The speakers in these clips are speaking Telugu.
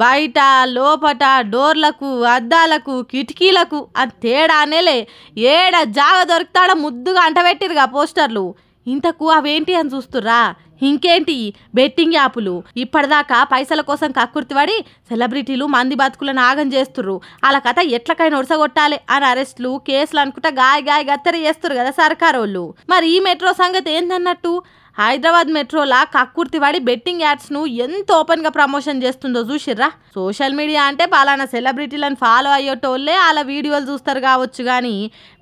బయట లోపట డోర్లకు అద్దాలకు కిటికీలకు అది తేడానేలే. ఏడ జాగ దొరుకుతాడ ముద్దుగా అంటబెట్టిరుగా పోస్టర్లు. ఇంతకు అవేంటి అని చూస్తుర్రా? ఇంకేంటి బెట్టింగ్ యాపులు. ఇప్పటిదాకా పైసల కోసం కక్కుర్తిపడి సెలబ్రిటీలు మంది బతుకులను ఆగం చేస్తుర్రు. వాళ్ళ కథ ఎట్లకైనా ఒడసగొట్టాలి అని అరెస్టులు కేసులు అనుకుంటా గాయ గత్తరి చేస్తురు కదా సర్కారు వాళ్ళు. మరి ఈ మెట్రో సంగతి ఏందన్నట్టు? హైదరాబాద్ మెట్రోలా కక్కుర్తివాడి బెట్టింగ్ యాడ్స్ను ఎంత ఓపెన్గా ప్రమోషన్ చేస్తుందో చూసిర్రా? సోషల్ మీడియా అంటే పలానా సెలబ్రిటీలను ఫాలో అయ్యేటోళ్ళే వాళ్ళ వీడియోలు చూస్తారు కావచ్చు, కానీ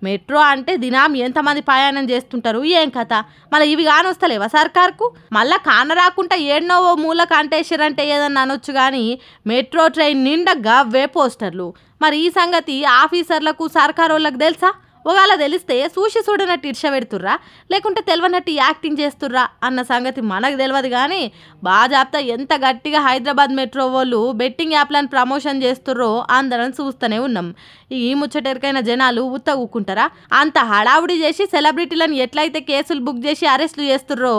మెట్రో అంటే దినం ఎంతమంది ప్రయాణం చేస్తుంటారు ఏం కథ? మళ్ళీ ఇవి కానొస్తలేవా సర్కార్కు? మళ్ళీ కానరాకుండా ఏడ్నో ఓ మూల కంటేసారంటే ఏదన్నా అనొచ్చు, కానీ మెట్రో ట్రైన్ నిండా గవ్వే పోస్టర్లు. మరి ఈ సంగతి ఆఫీసర్లకు సర్కారు వాళ్ళకి తెలుసా? ఒకవేళ తెలిస్తే చూసి చూడనట్టు ఇర్ష పెడుతుర్రా, లేకుంటే తెలియనట్టు యాక్టింగ్ చేస్తుర్రా అన్న సంగతి మనకు తెలియదు, కానీ బాజాప్తా ఎంత గట్టిగా హైదరాబాద్ మెట్రో వాళ్ళు బెట్టింగ్ యాప్లను ప్రమోషన్ చేస్తుర్రో అందరం చూస్తూనే ఉన్నాం. ఈ ముచ్చటెరికైన జనాలు ఉత్తగుక్కుంటారా? అంత హడావుడి చేసి సెలబ్రిటీలను ఎట్లయితే కేసులు బుక్ చేసి అరెస్టులు చేస్తుర్రో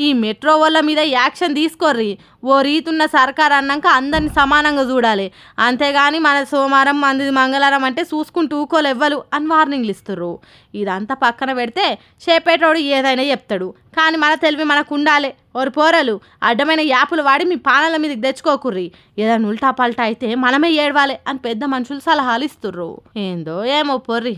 ఈ మెట్రో వాళ్ళ మీద యాక్షన్ తీసుకోర్రి. ఓ రీతున్న సర్కార్ అన్నాక అందరిని సమానంగా చూడాలి, అంతేగాని మన సోమవారం మంది మంగళవారం అంటే చూసుకుంటూ ఊకోలేవ్వలు అని వార్నింగ్లు ఇస్తుర్రు. ఇదంతా పక్కన పెడితే చేపేటోడు ఏదైనా చెప్తాడు, కానీ మన తెలివి మనకు ఉండాలి. ఓరు పోరలు అడ్డమైన యాపులు వాడి మీ పానాల మీదకి తెచ్చుకోకుర్రి. ఏదైనా ఉల్టా పల్టా అయితే మనమే ఏడవాలి అని పెద్ద మనుషులు సలహాలు ఇస్తుర్రు. ఏందో ఏమో పొర్రి.